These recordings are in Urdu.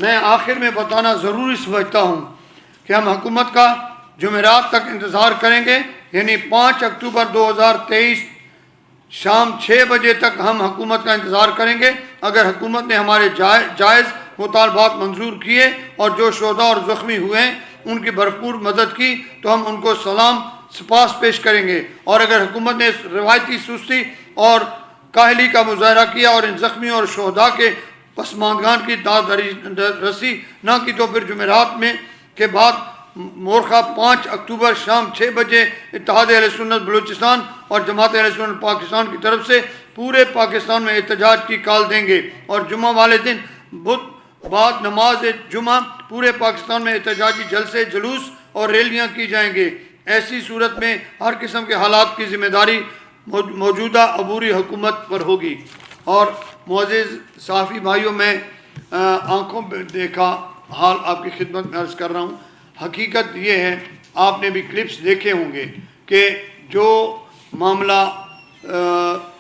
میں آخر میں بتانا ضروری سمجھتا ہوں کہ ہم حکومت کا جمعرات تک انتظار کریں گے، یعنی 5 اکتوبر 2023 شام 6 بجے تک ہم حکومت کا انتظار کریں گے۔ اگر حکومت نے ہمارے جائز مطالبات منظور کیے اور جو شہداء اور زخمی ہوئے ہیں ان کی بھرپور مدد کی تو ہم ان کو سلام سپاس پیش کریں گے، اور اگر حکومت نے روایتی سستی اور کاہلی کا مظاہرہ کیا اور ان زخمی اور شہداء کے پسماندگان کی داد رسی نہ کی تو پھر جمعرات میں کے بعد مورخہ 5 اکتوبر شام 6 بجے اتحاد اہل سنت بلوچستان اور جماعت اہل سنت پاکستان کی طرف سے پورے پاکستان میں احتجاج کی کال دیں گے، اور جمعہ والے دن بدھ بعد نماز جمعہ پورے پاکستان میں احتجاجی جلسے، جلوس اور ریلیاں کی جائیں گے۔ ایسی صورت میں ہر قسم کے حالات کی ذمہ داری موجودہ عبوری حکومت پر ہوگی۔ اور معزز صحافی بھائیوں، میں آنکھوں پہ دیکھا حال آپ کی خدمت میں عرض کر رہا ہوں۔ حقیقت یہ ہے، آپ نے بھی کلپس دیکھے ہوں گے کہ جو معاملہ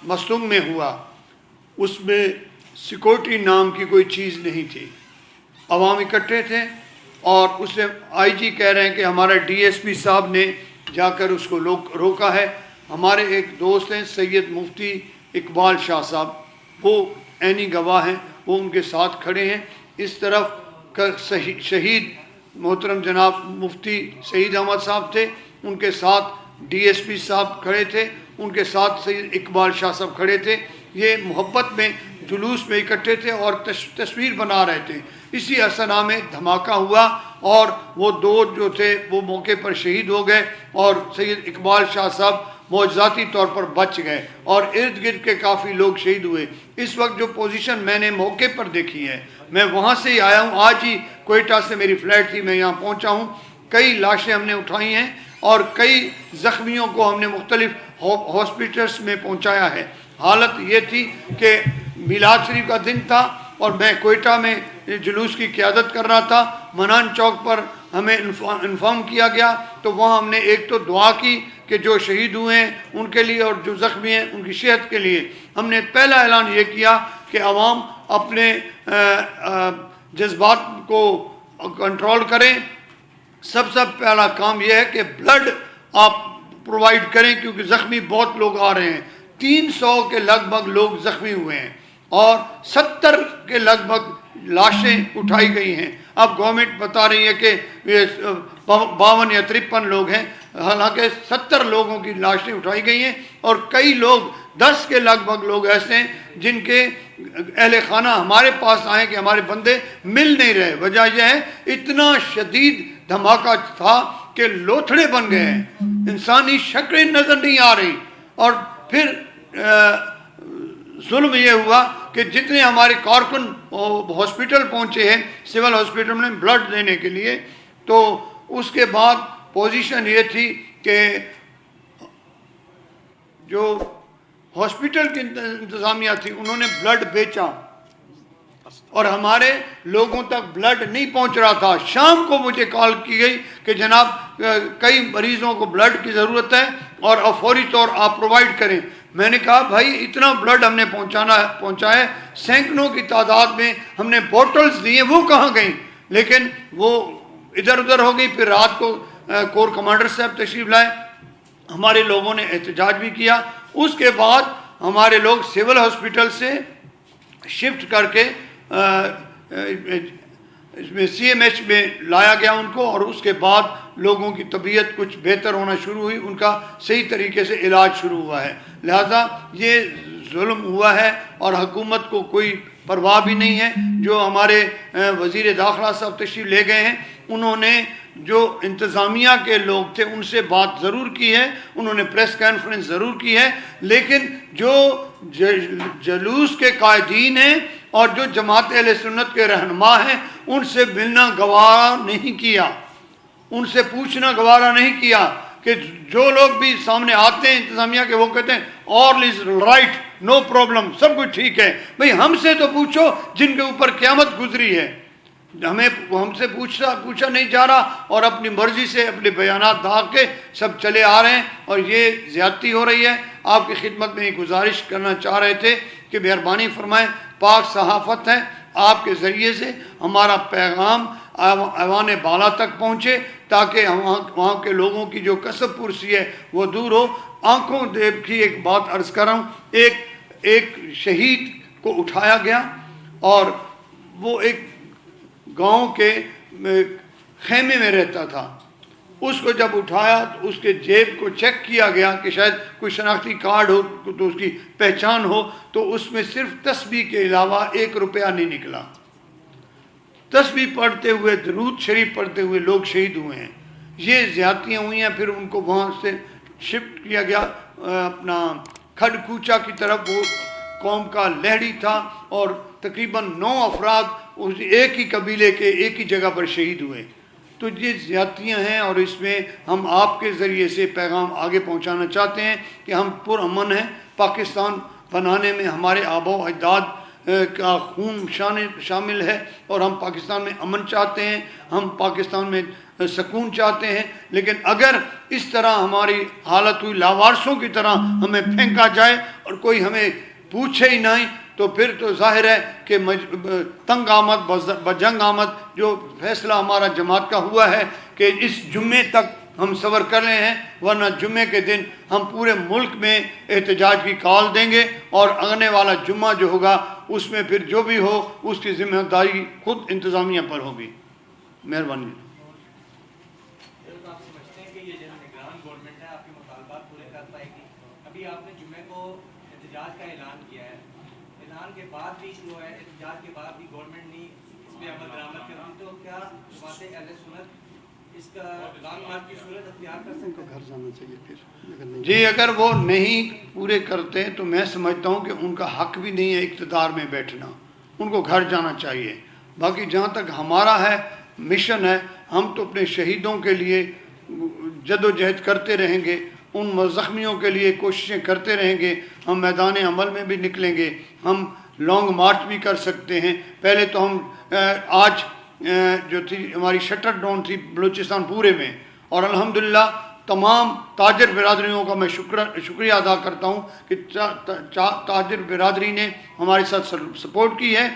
مستونگ میں ہوا اس میں سیکورٹی نام کی کوئی چیز نہیں تھی۔ عوام اکٹھے تھے اور اسے آئی جی کہہ رہے ہیں کہ ہمارا ڈی ایس پی صاحب نے جا کر اس کو روکا ہے۔ ہمارے ایک دوست ہیں سید مفتی اقبال شاہ صاحب، وہ عینی گواہ ہیں، وہ ان کے ساتھ کھڑے ہیں۔ اس طرف شہید محترم جناب مفتی سعید احمد صاحب تھے، ان کے ساتھ ڈی ایس پی صاحب کھڑے تھے، ان کے ساتھ سید اقبال شاہ صاحب کھڑے تھے۔ یہ محبت میں جلوس میں اکٹھے تھے اور تصویر بنا رہے تھے۔ اسی اثنا میں دھماکہ ہوا اور وہ دو جو تھے وہ موقع پر شہید ہو گئے، اور سید اقبال شاہ صاحب معجزاتی طور پر بچ گئے، اور ارد گرد کے کافی لوگ شہید ہوئے۔ اس وقت جو پوزیشن میں نے موقع پر دیکھی ہے، میں وہاں سے ہی آیا ہوں، آج ہی کوئٹہ سے میری فلائٹ تھی، میں یہاں پہنچا ہوں۔ کئی لاشیں ہم نے اٹھائی ہیں اور کئی زخمیوں کو ہم نے مختلف ہاسپٹلس میں پہنچایا ہے۔ حالت یہ تھی کہ میلاد شریف کا دن تھا اور میں کوئٹہ میں جلوس کی قیادت کر رہا تھا۔ منان چوک پر ہمیں انفارم کیا گیا تو وہاں ہم نے ایک تو دعا کی کہ جو شہید ہوئے ہیں ان کے لیے اور جو زخمی ہیں ان کی صحت کے لیے۔ ہم نے پہلا اعلان یہ کیا کہ عوام اپنے جذبات کو کنٹرول کریں۔ سب سے پہلا کام یہ ہے کہ بلڈ آپ پرووائڈ کریں، کیونکہ زخمی بہت لوگ آ رہے ہیں۔ 300 کے لگ بھگ لوگ زخمی ہوئے ہیں اور 70 کے لگ بھگ لاشیں اٹھائی گئی ہیں۔ اب گورنمنٹ بتا رہی ہے کہ 52 یا 53 لوگ ہیں، حالانکہ 70 لوگوں کی لاشیں اٹھائی گئی ہیں، اور کئی لوگ 10 کے لگ بھگ لوگ ایسے ہیں جن کے اہل خانہ ہمارے پاس آئے کہ ہمارے بندے مل نہیں رہے۔ وجہ یہ ہے اتنا شدید دھماکہ تھا کہ لوتھڑے بن گئے ہیں، انسانی شکلیں نظر نہیں آ رہی۔ اور پھر ظلم یہ ہوا کہ جتنے ہمارے کارکن ہاسپٹل پہنچے ہیں سول ہاسپٹل میں بلڈ دینے کے لیے، تو اس کے بعد پوزیشن یہ تھی کہ جو ہاسپٹل کی انتظامیہ تھی انہوں نے بلڈ بیچا اور ہمارے لوگوں تک بلڈ نہیں پہنچ رہا تھا۔ شام کو مجھے کال کی گئی کہ جناب کئی مریضوں کو بلڈ کی ضرورت ہے اور فوری طور آپ پرووائڈ کریں۔ میں نے کہا بھائی اتنا بلڈ ہم نے پہنچایا ہے، سینکڑوں کی تعداد میں ہم نے بوٹلز دیے، وہ کہاں گئیں؟ لیکن وہ ادھر ادھر ہو گئی۔ پھر رات کو کور کمانڈر صاحب تشریف لائے، ہمارے لوگوں نے احتجاج بھی کیا۔ اس کے بعد ہمارے لوگ سول ہاسپٹل سے شفٹ کر کے اس میں سی ایم ایچ میں لایا گیا ان کو، اور اس کے بعد لوگوں کی طبیعت کچھ بہتر ہونا شروع ہوئی، ان کا صحیح طریقے سے علاج شروع ہوا ہے۔ لہذا یہ ظلم ہوا ہے اور حکومت کو کوئی پرواہ بھی نہیں ہے۔ جو ہمارے وزیر داخلہ صاحب تشریف لے گئے ہیں، انہوں نے جو انتظامیہ کے لوگ تھے ان سے بات ضرور کی ہے، انہوں نے پریس کانفرنس ضرور کی ہے، لیکن جو جلوس کے قائدین ہیں اور جو جماعت اہل سنت کے رہنما ہیں ان سے ملنا گوارا نہیں کیا، ان سے پوچھنا گوارا نہیں کیا۔ کہ جو لوگ بھی سامنے آتے ہیں انتظامیہ کے وہ کہتے ہیں آل از رائٹ، نو پرابلم، سب کچھ ٹھیک ہے۔ بھئی ہم سے تو پوچھو جن کے اوپر قیامت گزری ہے، ہم سے پوچھا نہیں جا رہا، اور اپنی مرضی سے اپنے بیانات داغ کے سب چلے آ رہے ہیں، اور یہ زیادتی ہو رہی ہے۔ آپ کی خدمت میں یہ گزارش کرنا چاہ رہے تھے کہ مہربانی فرمائیں، پاک صحافت ہے، آپ کے ذریعے سے ہمارا پیغام ایوان بالا تک پہنچے، تاکہ وہاں کے لوگوں کی جو کسب پرسی ہے وہ دور ہو۔ آنکھوں دیکھ کی ایک بات عرض کر رہا ہوں، ایک شہید کو اٹھایا گیا اور وہ ایک گاؤں کے خیمے میں رہتا تھا۔ اس کو جب اٹھایا تو اس کے جیب کو چیک کیا گیا کہ شاید کوئی شناختی کارڈ ہو تو اس کی پہچان ہو، تو اس میں صرف تسبیح کے علاوہ 1 روپیہ نہیں نکلا۔ تسبیح پڑھتے ہوئے، درود شریف پڑھتے ہوئے لوگ شہید ہوئے ہیں۔ یہ زیادتیاں ہوئی ہیں، پھر ان کو وہاں سے شفٹ کیا گیا اپنا کھڈ کوچا کی طرف۔ وہ قوم کا لہڑی تھا اور تقریباً 9 افراد ایک ہی قبیلے کے ایک ہی جگہ پر شہید ہوئے۔ تو یہ زیادتیاں ہیں، اور اس میں ہم آپ کے ذریعے سے پیغام آگے پہنچانا چاہتے ہیں کہ ہم پرامن ہیں۔ پاکستان بنانے میں ہمارے آبا و اجداد کا خون شامل ہے، اور ہم پاکستان میں امن چاہتے ہیں، ہم پاکستان میں سکون چاہتے ہیں۔ لیکن اگر اس طرح ہماری حالت ہوئی لاوارثوں کی طرح ہمیں پھینکا جائے اور کوئی ہمیں پوچھے ہی نہیں، تو پھر تو ظاہر ہے کہ تنگ آمد بجنگ آمد جو فیصلہ ہمارا جماعت کا ہوا ہے کہ اس جمعے تک ہم صبر کر رہے ہیں، ورنہ جمعے کے دن ہم پورے ملک میں احتجاج کی کال دیں گے، اور آنے والا جمعہ جو ہوگا اس میں پھر جو بھی ہو اس کی ذمہ داری خود انتظامیہ پر ہوگی۔ مہربانی۔ آپ سمجھتے ہیں کہ یہ جو نگران گورنمنٹ ہے آپ کے مطالبات پورے کر پائے گی؟ ابھی آپ نے جمعے کو احتجاج کا اعلان کیا ہے، اعلان کے بعد بھی جو ہے احتجاج کے بعد بھی گورنمنٹ نے اس پہ عمل درآمد کر دی، تو کیا جماعت اہل سنت اس کا لانگ مارچ کی صورت اختیار کر سکتے ہیں؟ گھر جانا چاہیے پھر جی، اگر وہ نہیں پورے کرتے تو میں سمجھتا ہوں کہ ان کا حق بھی نہیں ہے اقتدار میں بیٹھنا، ان کو گھر جانا چاہیے۔ باقی جہاں تک ہمارا ہے مشن ہے، ہم تو اپنے شہیدوں کے لیے جد و جہد کرتے رہیں گے، ان زخمیوں کے لیے کوششیں کرتے رہیں گے، ہم میدان عمل میں بھی نکلیں گے، ہم لانگ مارچ بھی کر سکتے ہیں۔ پہلے تو ہم آج جو تھی ہماری شٹر ڈاؤن تھی بلوچستان پورے میں، اور الحمدللہ تمام تاجر برادریوں کا میں شکریہ ادا کرتا ہوں کہ تاجر برادری نے ہمارے ساتھ سپورٹ کی ہے۔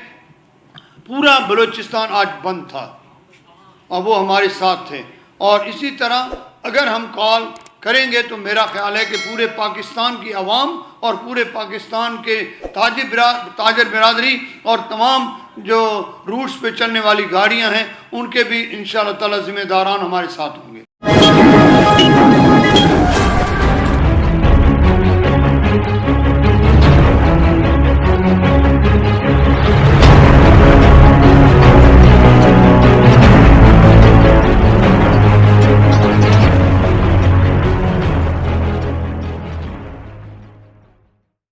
پورا بلوچستان آج بند تھا اور وہ ہمارے ساتھ تھے، اور اسی طرح اگر ہم کال کریں گے تو میرا خیال ہے کہ پورے پاکستان کی عوام اور پورے پاکستان کے تاجر برادری اور تمام جو روٹس پہ چلنے والی گاڑیاں ہیں ان کے بھی انشاءاللہ تعالی ذمہ داران ہمارے ساتھ ہوں گے۔